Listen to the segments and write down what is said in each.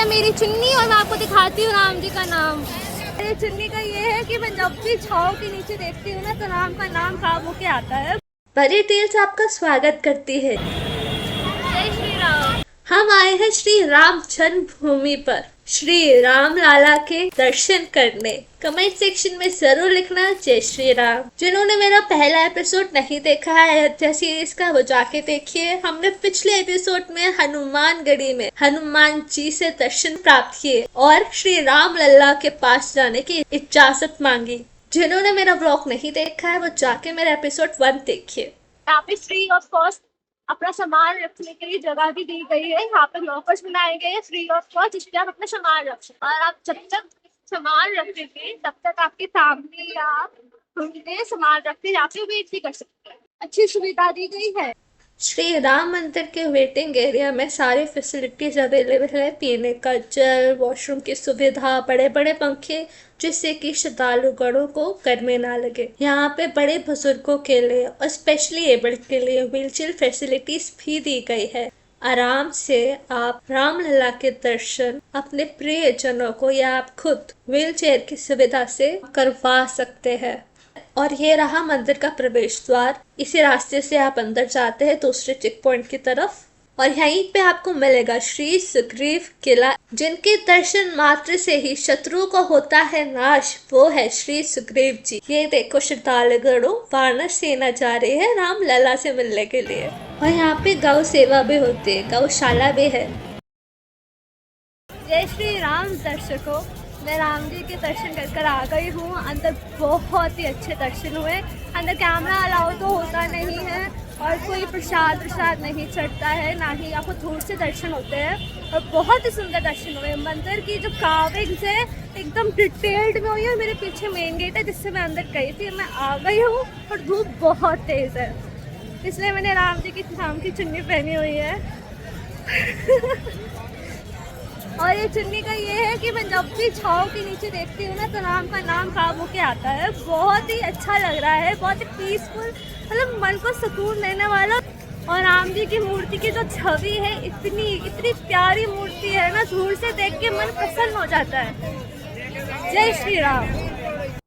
मेरी चुन्नी और मैं आपको दिखाती हूँ राम जी का नाम। मेरी चुन्नी का ये है कि मैं जब भी छाव के नीचे देखती हूँ ना तो राम का नाम खाब होके आता है। परी टेल्स आपका स्वागत करती है। जय श्री राम। हम आए हैं श्री राम जन्मभूमि पर श्री राम लाला के दर्शन करने। कमेंट सेक्शन में जरूर लिखना जय श्री राम। जिन्होंने मेरा पहला एपिसोड नहीं देखा है अयोध्या सीरीज का, वो जाके देखिए। हमने पिछले एपिसोड में हनुमानगढ़ी में हनुमान जी से दर्शन प्राप्त किए और श्री राम लल्ला के पास जाने की इजाजत मांगी। जिन्होंने मेरा ब्लॉग नहीं देखा है वो जाके मेरा एपिसोड 1 देखिए। यहाँ पे फ्री ऑफ कॉस्ट अपना सामान रखने के लिए जगह भी दी गई है। यहाँ पे लॉकर्स बनाए गए हैं फ्री ऑफ कॉस्ट, जिसपे आप अपना सामान रख सकते हैं। और आप जब तक सामान रखेंगे तब तक आपकी फैमिली या होंगे सामान रखते यहाँ पे वेट भी कर सकते हैं। अच्छी सुविधा दी गई है। श्री राम मंदिर के वेटिंग एरिया में सारी फैसिलिटीज अवेलेबल है। पीने का जल, वॉशरूम की सुविधा, बड़े बड़े पंखे, जिससे कि श्रद्धालुगणों को गर्मी ना लगे। यहाँ पे बड़े बुजुर्गों के लिए और स्पेशली एबल्ड के लिए व्हीलचेयर फैसिलिटीज भी दी गई है। आराम से आप रामलला के दर्शन अपने प्रियजनों को या आप खुद व्हीलचेयर की सुविधा से करवा सकते हैं। और ये रहा मंदिर का प्रवेश द्वार। इसी रास्ते से आप अंदर जाते हैं दूसरे चेक पॉइंट की तरफ और यहीं पे आपको मिलेगा श्री सुग्रीव किला, जिनके दर्शन मात्र से ही शत्रु को होता है नाश। वो है श्री सुग्रीव जी। ये देखो श्रद्धालुगणों वानर सेना जा रही है राम लला से मिलने के लिए। और यहाँ पे गौ सेवा भी होती है, गौशाला भी है। जय श्री राम दर्शकों, मैं राम जी के दर्शन कर आ गई हूँ। अंदर बहुत ही अच्छे दर्शन हुए। अंदर कैमरा अलाउ तो होता नहीं है और कोई प्रसाद नहीं चढ़ता है, ना ही आपको दूर से दर्शन होते हैं। और बहुत ही सुंदर दर्शन हुए। मंदिर की जो कार्विंग्स है एकदम डिटेल्ड में हुई है। मेरे पीछे मेन गेट है जिससे मैं अंदर गई थी। मैं आ गई हूँ और धूप बहुत तेज़ है, इसलिए मैंने राम जी की नाम की चुन्नी पहनी हुई है। और ये चुन्नी का ये है कि मैं जब भी छाव के नीचे देखती हूँ ना तो राम का नाम खाब होके आता है। बहुत ही अच्छा लग रहा है, बहुत ही पीसफुल, मतलब मन को सुकून देने वाला। और राम जी की मूर्ति की जो छवि है इतनी प्यारी मूर्ति है ना, दूर से देख के मन प्रसन्न हो जाता है। जय श्री राम।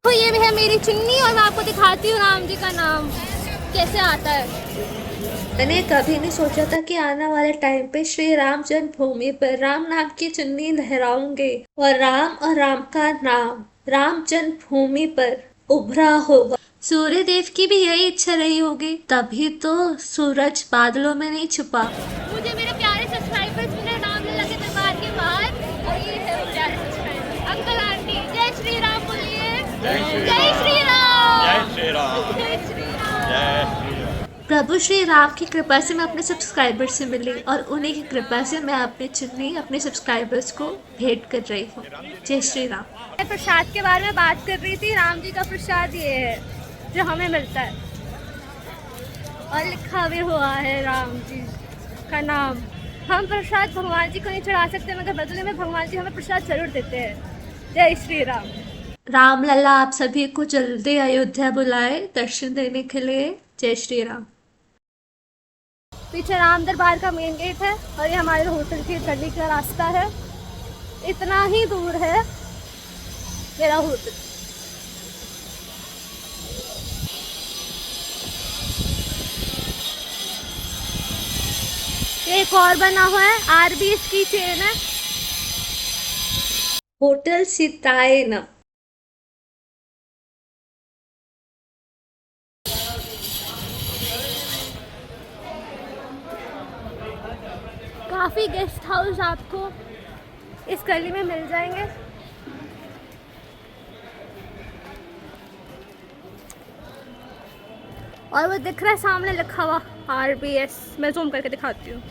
तो ये है मेरी चुन्नी और मैं आपको दिखाती हूँ राम जी का नाम कैसे आता है। मैंने कभी नहीं सोचा था कि आने वाले टाइम पे श्री राम जन्मभूमि पर राम नाम की चुन्नी लहराऊंगे और राम का नाम राम जन्मभूमि पर उभरा होगा। सूर्य देव की भी यही इच्छा रही होगी, तभी तो सूरज बादलों में नहीं छुपा। मुझे मेरे प्यारे सब्सक्राइबर्स मिले रामलला के दरबार के बाहर, और ये है वो प्यारे सब्सक्राइबर्स। अंकल आंटी जय श्री राम बोलिए। जय श्री राम। जय श्री राम। जय श्री राम। जय श्री राम। प्रभु श्री राम की कृपा से मैं अपने सब्सक्राइबर से मिली और उन्हीं की कृपा से मैं अपनी चुन्नी अपने सब्सक्राइबर्स को भेंट कर रही हूँ। जय श्री राम। मैं प्रसाद के बारे में बात कर रही थी। राम जी का प्रसाद ये है जो हमें मिलता है और लिखा भी हुआ है राम जी का नाम। हम प्रसाद भगवान जी को नहीं चढ़ा सकते, मगर बदले में भगवान जी हमें प्रसाद जरूर देते हैं। जय श्री राम। राम लला आप सभी को जल्दी अयोध्या बुलाए दर्शन देने के लिए। जय श्री राम। पीछे राम दरबार का मेन गेट है और ये हमारे होटल की गली का रास्ता है। इतना ही दूर है मेरा होटल। एक और बना हुआ है, आरबीएस की चेन है। होटल सीतायन। काफ़ी गेस्ट हाउस आपको इस गली में मिल जाएंगे। और वो दिख रहा है सामने लिखा हुआ आरबीएस। मैं जूम करके दिखाती हूँ,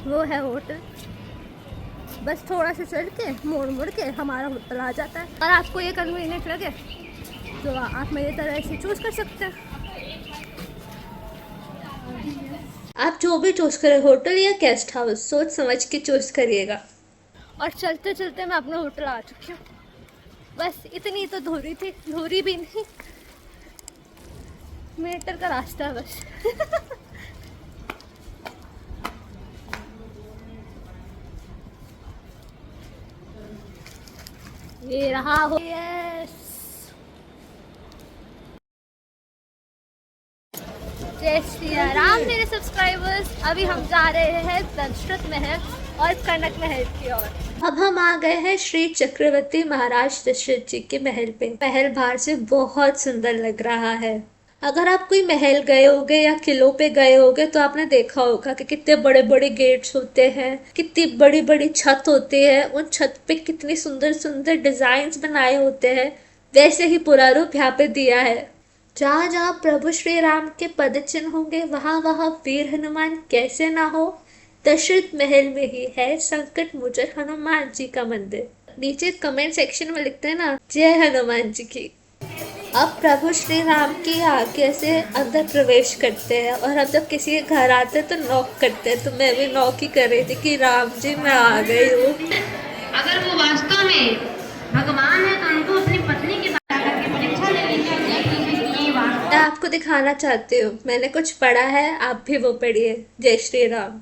वो है होटल। बस थोड़ा सा चल के मोड़ के हमारा होटल आ जाता है। और आपको ये कन्वीनियंट लगे तो आप मेरी तरह इसे चूज़ कर सकते हैं। आप जो भी चूज करें, होटल या गेस्ट हाउस, सोच समझ के चूज करिएगा। और चलते चलते मैं अपने होटल आ चुकी हूँ। बस इतनी तो धूरी थी, धूरी भी नहीं, मीटर का रास्ता है बस। ये रहा हो। यस, जय श्री राम मेरे सब्सक्राइबर्स। अभी हम जा रहे हैं दशरथ महल और कनक महल की ओर। अब हम आ गए हैं श्री चक्रवर्ती महाराज दशरथ जी के महल पे। महल बाहर से बहुत सुंदर लग रहा है। अगर आप कोई महल गए होगे या किलों पे गए होगे तो आपने देखा होगा कि कितने बड़े बड़े गेट्स होते हैं, कितनी बड़ी बड़ी छत होती है, उन छत पे कितनी सुंदर सुंदर डिजाइन बनाए होते हैं। वैसे ही पूरा रूप यहाँ पे दिया है। जहाँ जहाँ प्रभु श्री राम के पद चिन्ह होंगे वहाँ वहाँ वीर हनुमान कैसे ना हो। दशरथ महल में ही है संकट मोचन हनुमान जी का मंदिर। नीचे कमेंट सेक्शन में लिखते हैं ना, जय हनुमान जी की। अब प्रभु श्री राम की आज्ञा से अंदर प्रवेश करते हैं और हम जब किसी के घर आते हैं तो नॉक करते हैं। तो मैं भी नॉक ही कर रही थी कि राम जी मैं आ गई हूँ। अगर वो वास्तव में भगवान है तो उनको अपनी पत्नी की बात करके परीक्षा लेनी चाहिए कि ये वास्तव मैं आपको दिखाना चाहती हूँ, मैंने कुछ पढ़ा है, आप भी वो पढ़िए। जय श्री राम।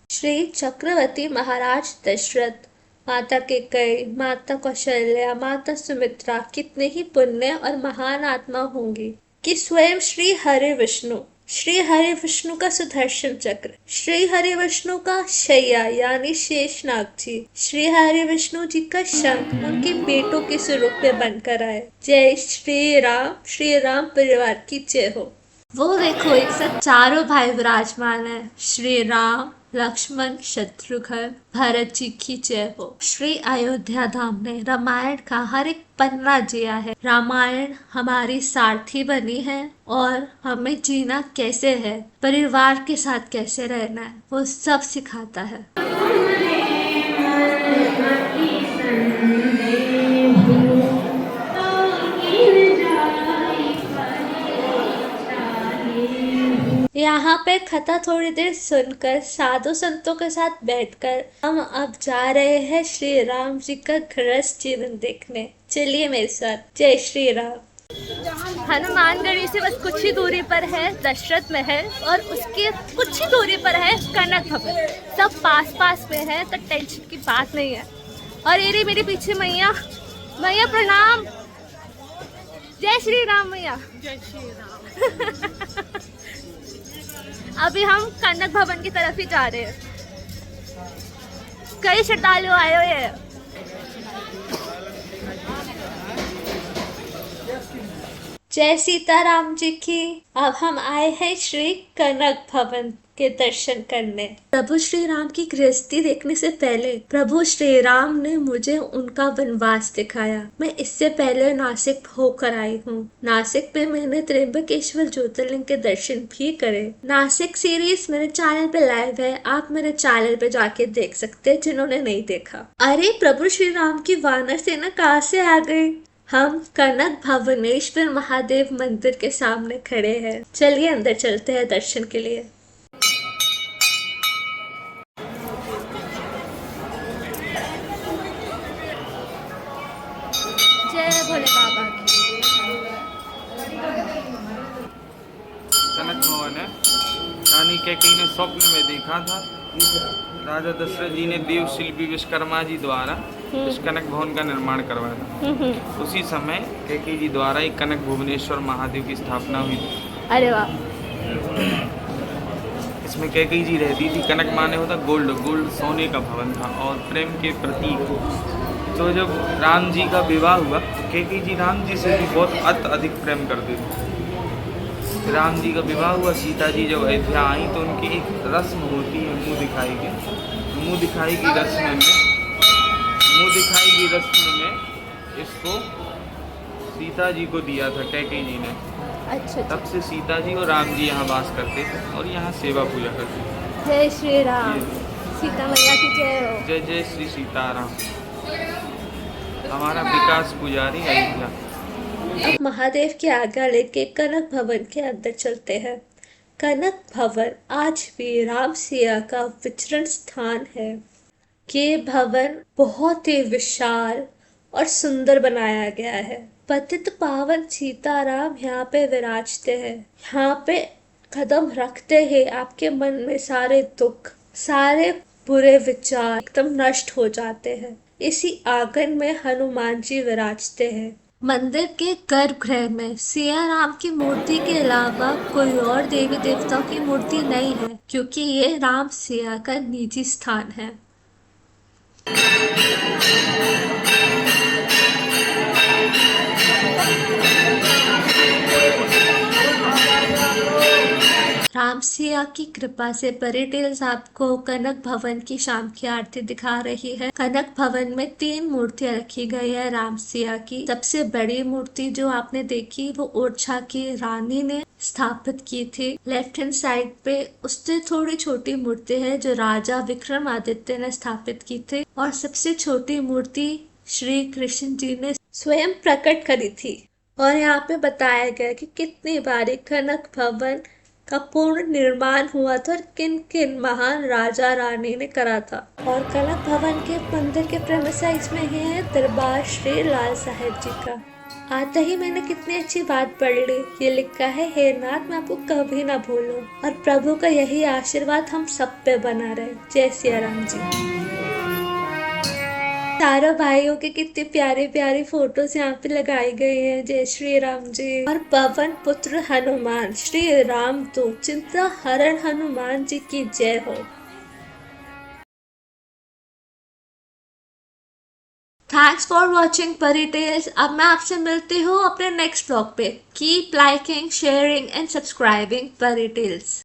श्री चक्रवर्ती महाराज दशरथ, माता कैकेयी, माता कौशल्या, माता सुमित्रा कितने ही पुण्य और महान आत्मा होंगी कि स्वयं श्री हरि विष्णु का सुदर्शन चक्र, श्री हरि विष्णु का शैया यानी शेषनाग जी, श्री हरि विष्णु जी का शंख उनके बेटों के स्वरूप में बनकर आए। जय श्री राम परिवार की जय हो। वो देखो एक साथ चारों भाई विराजमान है। श्री राम, लक्ष्मण, शत्रुघ्न, भरत जी की जय हो। श्री अयोध्या धाम ने रामायण का हर एक पन्ना जिया है। रामायण हमारी सारथी बनी है और हमें जीना कैसे है, परिवार के साथ कैसे रहना है, वो सब सिखाता है। यहाँ पे कथा थोड़ी देर सुनकर साधु संतों के साथ बैठकर हम अब जा रहे हैं श्री राम जी का गृहस्थ जीवन देखने। चलिए मेरे साथ। जय श्री राम। हनुमानगढ़ी से बस कुछ ही दूरी पर है दशरथ महल और उसके कुछ ही दूरी पर है कनक भवन। सब पास पास में है तो टेंशन की बात नहीं है। और ये रही मेरे पीछे मैया। मैया प्रणाम। जय श्री राम मैया। जय श्री राम। अभी हम कनक भवन की तरफ ही जा रहे हैं। कई श्रद्धालु आए हुए हैं। जय सीताराम जी की। अब हम आए हैं श्री कनक भवन के दर्शन करने। प्रभु श्री राम की गृहस्थी देखने से पहले प्रभु श्री राम ने मुझे उनका वनवास दिखाया। मैं इससे पहले नासिक होकर आई हूँ। नासिक में मैंने त्र्यंबकेश्वर ज्योतिर्लिंग के दर्शन भी करे। नासिक सीरीज मेरे चैनल पे लाइव है, आप मेरे चैनल पे जाके देख सकते हैं जिन्होंने नहीं देखा। अरे प्रभु श्री राम की वानर सेना कहाँ से आ गई। हम कनक भवनेश्वर महादेव मंदिर के सामने खड़े हैं। चलिए अंदर चलते हैं दर्शन के लिए। जय भोले बाबा की। कनक भवन है। रानी कैकेयी ने स्वप्न में देखा था। राजा दशरथ जी ने देव शिल्पी विश्वकर्मा जी द्वारा इस कनक भवन का निर्माण करवाया था। उसी समय कैकेयी जी द्वारा एक कनक भुवनेश्वर महादेव की स्थापना हुई थी। अरे वाह। इसमें कैकेयी जी रहती थी। कनक माने होता गोल्ड सोने का भवन था और प्रेम के प्रतीक। तो जब राम जी का विवाह हुआ तो कैकेयी जी राम जी से भी बहुत अधिक प्रेम करते थे। राम जी का विवाह हुआ, सीता जी जब अयोध्या आई तो उनकी एक रस्म होती है मुँह दिखाई की रस्म में इसको सीता जी को दिया था कैकेयी जी ने। अच्छा। तब से सीता जी और राम जी यहाँ वास करते थे और यहाँ सेवा पूजा करते थे। जय श्री राम। सीता मैया की जय हो। जय जय श्री सीताराम। हमारा विकास पुजारी अयोध्या। अब महादेव की आज्ञा लेके कनक भवन के अंदर चलते हैं। कनक भवन आज भी राम सिया का विचरण स्थान है। ये भवन बहुत ही विशाल और सुंदर बनाया गया है। पतित पावन सीताराम यहाँ पे विराजते हैं। यहाँ पे कदम रखते ही आपके मन में सारे दुख, सारे बुरे विचार एकदम नष्ट हो जाते हैं। इसी आंगन में हनुमान जी विराजते हैं। मंदिर के गर्भगृह में सिया राम की मूर्ति के अलावा कोई और देवी देवताओं की मूर्ति नहीं है, क्योंकि ये राम सिया का निजी स्थान है। राम सिया की कृपा से परी टेल्स आपको कनक भवन की शाम की आरती दिखा रही है। कनक भवन में 3 मूर्तियां रखी गई है राम सिया की। सबसे बड़ी मूर्ति जो आपने देखी वो ओरछा की रानी ने स्थापित की थी। लेफ्ट हैंड साइड पे उससे थोड़ी छोटी मूर्ति है जो राजा विक्रमादित्य ने स्थापित की थी, और सबसे छोटी मूर्ति श्री कृष्ण जी ने स्वयं प्रकट करी थी। और यहाँ पे बताया गया कि कितनी बारी कनक भवन का पूर्ण निर्माण हुआ था और किन किन महान राजा रानी ने करा था। और कनक भवन के मंदिर के प्रेमिसाइज में ही है दरबार श्री लाल साहेब जी का। आते ही मैंने कितनी अच्छी बात पढ़ ली। ये लिखा है, हे नाथ मैं आपको कभी ना भूलूं, और प्रभु का यही आशीर्वाद हम सब पे बना रहे। जय सिया राम जी। चारों भाइयों के कितनी प्यारी प्यारी फोटोज यहाँ पे लगाई गई हैं। जय श्री राम जी। और पवन पुत्र हनुमान श्री राम दूत चिंता हरण हनुमान जी की जय हो। थैंक्स फॉर वॉचिंग परी टेल्स। अब मैं आपसे मिलती हूँ अपने नेक्स्ट ब्लॉग पे। Keep liking, sharing and subscribing परी टेल्स।